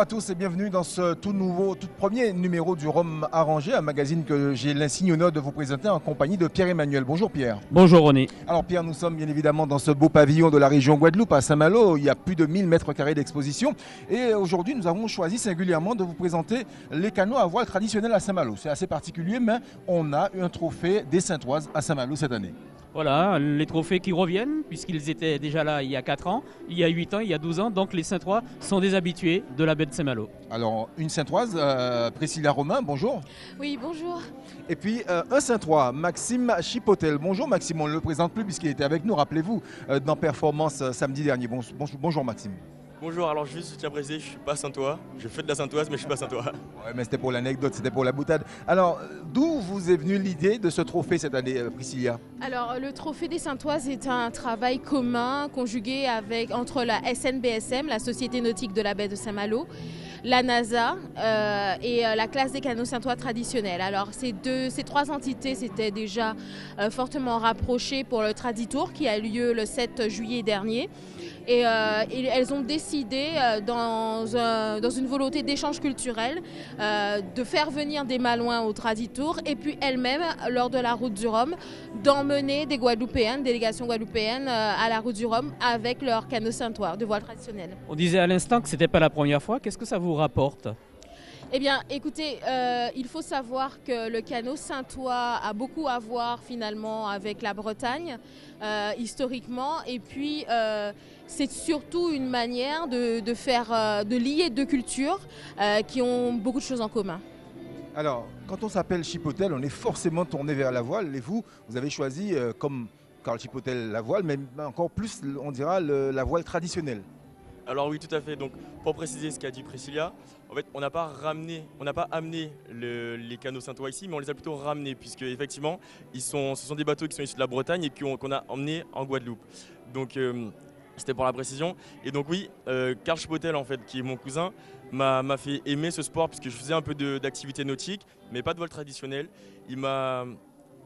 à tous et bienvenue dans ce tout premier numéro du Rhum Arrangé, un magazine que j'ai l'insigne honneur de vous présenter en compagnie de Pierre-Emmanuel. Bonjour Pierre. Bonjour René. Alors Pierre, nous sommes bien évidemment dans ce beau pavillon de la région Guadeloupe à Saint-Malo. Il y a plus de 1000 mètres carrés d'exposition et aujourd'hui nous avons choisi singulièrement de vous présenter les canots à voile traditionnels à Saint-Malo. C'est assez particulier mais on a eu un trophée des Saintoises à Saint-Malo cette année. Voilà, les trophées qui reviennent, puisqu'ils étaient déjà là il y a 4 ans, il y a 8 ans, il y a 12 ans. Donc les Saintois sont des habitués de la baie de Saint-Malo. Alors, une Saintoise, Priscilla Romain, bonjour. Oui, bonjour. Et puis, un Saintois, Maxime Chipotel. Bonjour Maxime, on ne le présente plus puisqu'il était avec nous, rappelez-vous, dans Performance samedi dernier. Bonjour Maxime. Bonjour, alors je tiens à préciser, je ne suis pas Saintois. Je fais de la Saintoise, mais je ne suis pas Saintois. Ouais, mais c'était pour l'anecdote, c'était pour la boutade. Alors, d'où vous est venue l'idée de ce trophée cette année, Priscilla? Alors, le trophée des Saintoises est un travail commun conjugué entre la SNBSM, la Société nautique de la baie de Saint-Malo, la NASA et la classe des canots saintois traditionnels. Alors, ces trois entités s'étaient déjà fortement rapprochées pour le Traditour qui a eu lieu le 7 juillet dernier. Et elles ont décidé, dans une volonté d'échange culturel, de faire venir des Malouins au Traditour et puis elles-mêmes, lors de la route du Rhum, d'emmener des Guadeloupéennes, délégations guadeloupéennes à la route du Rhum avec leur canot saintois de voile traditionnel. On disait à l'instant que ce n'était pas la première fois. Qu'est-ce que ça vous rapporte ? Eh bien, écoutez, il faut savoir que le canot saintois a beaucoup à voir finalement avec la Bretagne, historiquement. Et puis, c'est surtout une manière de lier deux cultures qui ont beaucoup de choses en commun. Alors, quand on s'appelle Chipotel, on est forcément tourné vers la voile. Et vous avez choisi, comme Karl Chipotel, la voile, mais encore plus, on dira, la voile traditionnelle. Alors oui, tout à fait. Donc, pour préciser ce qu'a dit Priscilla, en fait, on n'a pas amené les canots saintois ici, mais on les a plutôt ramenés, puisque effectivement, ce sont des bateaux qui sont issus de la Bretagne et qu'on a emmenés en Guadeloupe. Donc, c'était pour la précision. Et donc oui, Karl Chipotel, en fait, qui est mon cousin, m'a fait aimer ce sport, puisque je faisais un peu d'activité nautique, mais pas de vol traditionnel. Il m'a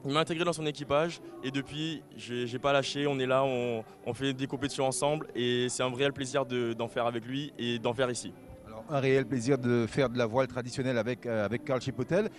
intégré dans son équipage et depuis, j'ai pas lâché. On est là, on fait des compétitions ensemble et c'est un réel plaisir d'en faire avec lui et d'en faire ici. Alors, un réel plaisir de faire de la voile traditionnelle avec Karl Chipotel.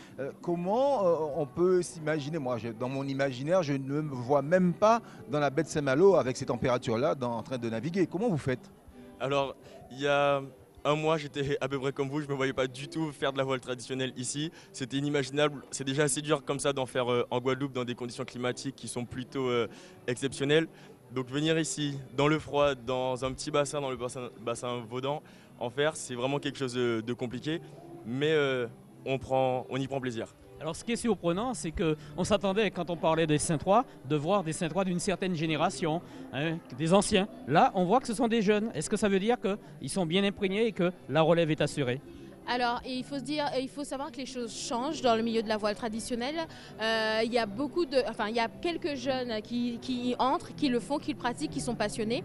Comment on peut s'imaginer, moi dans mon imaginaire, je ne me vois même pas dans la baie de Saint-Malo avec ces températures-là en train de naviguer. Comment vous faites? Alors, il y a un mois, j'étais à peu près comme vous, je ne me voyais pas du tout faire de la voile traditionnelle ici. C'était inimaginable, c'est déjà assez dur comme ça d'en faire en Guadeloupe dans des conditions climatiques qui sont plutôt exceptionnelles. Donc venir ici, dans le froid, dans un petit bassin, dans le bassin Vaudan, en faire, c'est vraiment quelque chose de compliqué, mais on y prend plaisir. Alors ce qui est surprenant, c'est qu'on s'attendait, quand on parlait des Saintois, de voir des Saintois d'une certaine génération, des anciens. Là, on voit que ce sont des jeunes. Est-ce que ça veut dire qu'ils sont bien imprégnés et que la relève est assurée ? Alors, il faut savoir que les choses changent dans le milieu de la voile traditionnelle. Il y a quelques jeunes qui entrent, qui le font, qui le pratiquent, qui sont passionnés.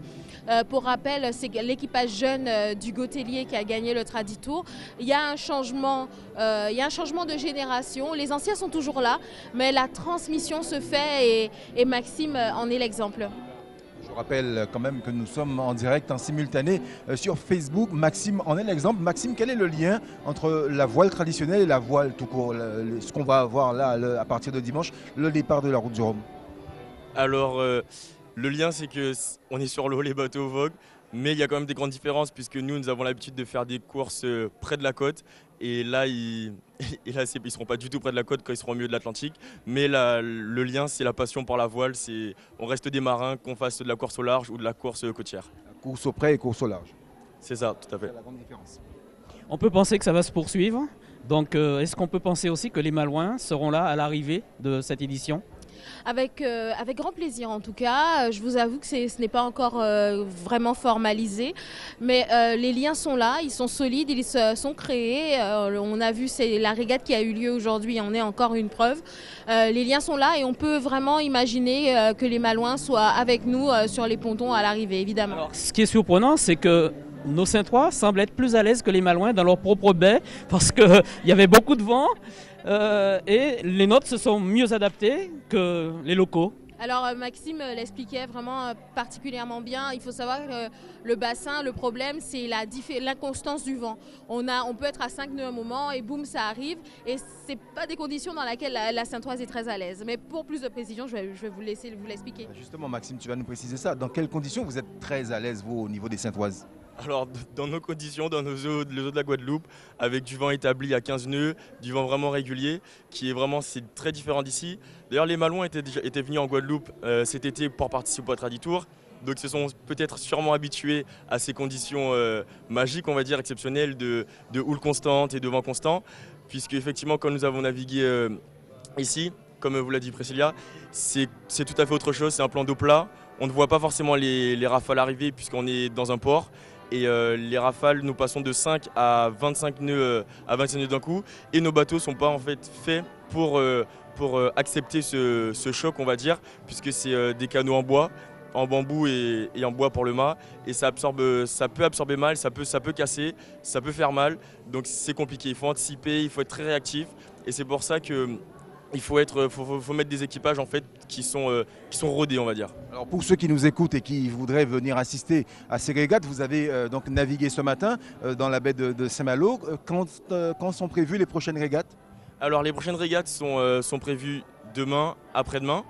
Pour rappel, c'est l'équipage jeune du Gautelier qui a gagné le Traditour. Il y a un changement de génération. Les anciens sont toujours là, mais la transmission se fait et Maxime en est l'exemple. Je rappelle quand même que nous sommes en direct, en simultané sur Facebook. Maxime en est l'exemple. Maxime, quel est le lien entre la voile traditionnelle et la voile tout court, ce qu'on va avoir là à partir de dimanche, le départ de la route du Rhum? Alors, le lien, c'est qu'on est sur l'eau, les bateaux voguent, mais il y a quand même des grandes différences puisque nous avons l'habitude de faire des courses près de la côte. Et là, ils ne seront pas du tout près de la côte quand ils seront au milieu de l'Atlantique. Mais le lien, c'est la passion pour la voile. On reste des marins, qu'on fasse de la course au large ou de la course côtière. La course au près et course au large. C'est ça, tout à fait. C'est la grande différence. On peut penser que ça va se poursuivre. Donc est-ce qu'on peut penser aussi que les Malouins seront là à l'arrivée de cette édition ? Avec grand plaisir en tout cas. Je vous avoue que ce n'est pas encore vraiment formalisé, mais les liens sont là, ils sont solides, ils se sont créés. On a vu, c'est la régate qui a eu lieu aujourd'hui, on est encore une preuve. Les liens sont là et on peut vraiment imaginer que les Malouins soient avec nous sur les pontons à l'arrivée, évidemment. Alors, ce qui est surprenant, c'est que nos Saintois semblent être plus à l'aise que les Malouins dans leur propre baie parce qu'il y avait beaucoup de vent. Et les nôtres se sont mieux adaptés que les locaux. Alors Maxime l'expliquait vraiment particulièrement bien. Il faut savoir que le bassin, le problème, c'est l'inconstance du vent. On peut être à 5 nœuds à un moment et boum, ça arrive. Et ce n'est pas des conditions dans lesquelles la Saintoise est très à l'aise. Mais pour plus de précision, je vais vous laisser vous l'expliquer. Justement, Maxime, tu vas nous préciser ça. Dans quelles conditions vous êtes très à l'aise, vous, au niveau des Saintoises? Alors, dans nos conditions, dans nos eaux, les eaux de la Guadeloupe, avec du vent établi à 15 nœuds, du vent vraiment régulier, c'est très différent d'ici. D'ailleurs, les Malouins étaient venus en Guadeloupe cet été pour participer au Traditour. Donc, ils se sont peut-être sûrement habitués à ces conditions magiques, on va dire, exceptionnelles de houle constante et de vent constant. Puisque, effectivement, quand nous avons navigué ici, comme vous l'a dit Priscilla, c'est tout à fait autre chose. C'est un plan d'eau plat. On ne voit pas forcément les rafales arriver puisqu'on est dans un port. Et les rafales, nous passons de 5 à 25 nœuds d'un coup. Et nos bateaux ne sont pas en fait faits pour accepter ce choc, on va dire, puisque c'est des canots en bois, en bambou et en bois pour le mât. Et ça peut absorber mal, ça peut casser, ça peut faire mal. Donc c'est compliqué, il faut anticiper, il faut être très réactif. Et c'est pour ça que il faut mettre des équipages en fait qui sont rodés, on va dire. Alors pour ceux qui nous écoutent et qui voudraient venir assister à ces régates, vous avez donc navigué ce matin dans la baie de Saint-Malo. Quand sont prévues les prochaines régates? Alors les prochaines régates sont prévues demain, après-demain.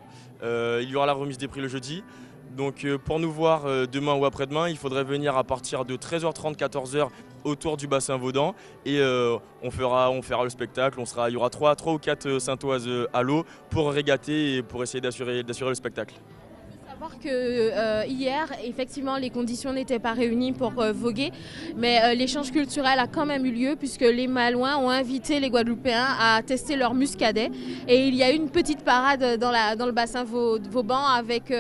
Il y aura la remise des prix le jeudi. Donc pour nous voir demain ou après-demain, il faudrait venir à partir de 13h30, 14h autour du bassin Vaudan et on fera le spectacle. Il y aura 3 ou 4 Saintoises à l'eau pour régater et pour essayer d'assurer le spectacle. Il faut savoir que hier, effectivement, les conditions n'étaient pas réunies pour voguer, mais l'échange culturel a quand même eu lieu puisque les Malouins ont invité les Guadeloupéens à tester leur muscadet. Et il y a eu une petite parade dans le bassin Vauban avec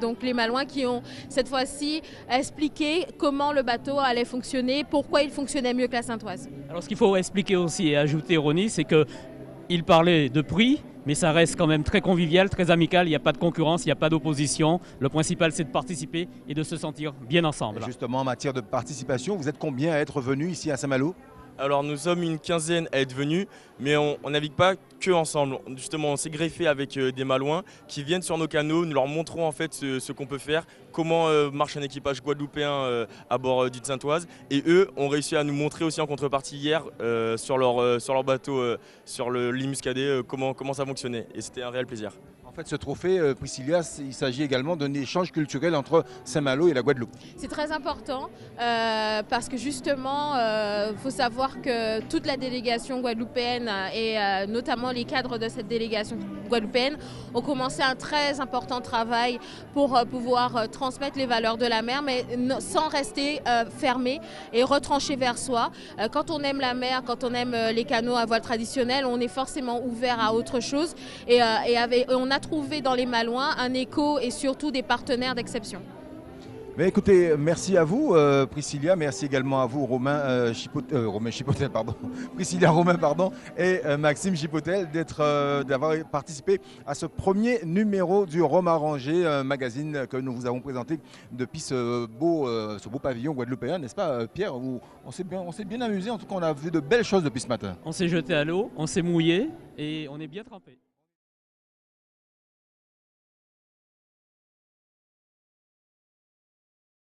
donc les Malouins qui ont cette fois-ci expliqué comment le bateau allait fonctionner, pourquoi il fonctionnait mieux que la Saintoise. Alors ce qu'il faut expliquer aussi et ajouter, Ronnie, c'est qu'il parlait de prix, mais ça reste quand même très convivial, très amical, il n'y a pas de concurrence, il n'y a pas d'opposition. Le principal, c'est de participer et de se sentir bien ensemble. Et justement, en matière de participation, vous êtes combien à être venus ici à Saint-Malo? Alors nous sommes une quinzaine à être venus, mais on navigue pas que ensemble. Justement, on s'est greffé avec des Malouins qui viennent sur nos canaux. Nous leur montrons en fait ce qu'on peut faire, comment marche un équipage guadeloupéen à bord d'une Saintoise. Et eux ont réussi à nous montrer aussi en contrepartie hier sur leur bateau, sur l'île Muscadet, comment ça fonctionnait. Et c'était un réel plaisir. En fait, ce trophée, Priscilla, il s'agit également d'un échange culturel entre Saint-Malo et la Guadeloupe. C'est très important parce que justement, il faut savoir que toute la délégation guadeloupéenne et notamment les cadres de cette délégation guadeloupéenne ont commencé un très important travail pour pouvoir transmettre les valeurs de la mer, mais sans rester fermé et retranché vers soi. Quand on aime la mer, quand on aime les canots à voile traditionnels, on est forcément ouvert à autre chose et on a trouvé dans les Malouins un écho et surtout des partenaires d'exception. Mais écoutez, merci à vous Priscilla, merci également à vous Romain Chipotel, pardon, Priscilla Romain pardon, et Maxime Chipotel d'avoir participé à ce premier numéro du Rhum Arrangé, magazine que nous vous avons présenté depuis ce beau pavillon guadeloupéen, n'est-ce pas Pierre? On s'est bien amusé, en tout cas on a vu de belles choses depuis ce matin. On s'est jeté à l'eau, on s'est mouillé et on est bien trempé.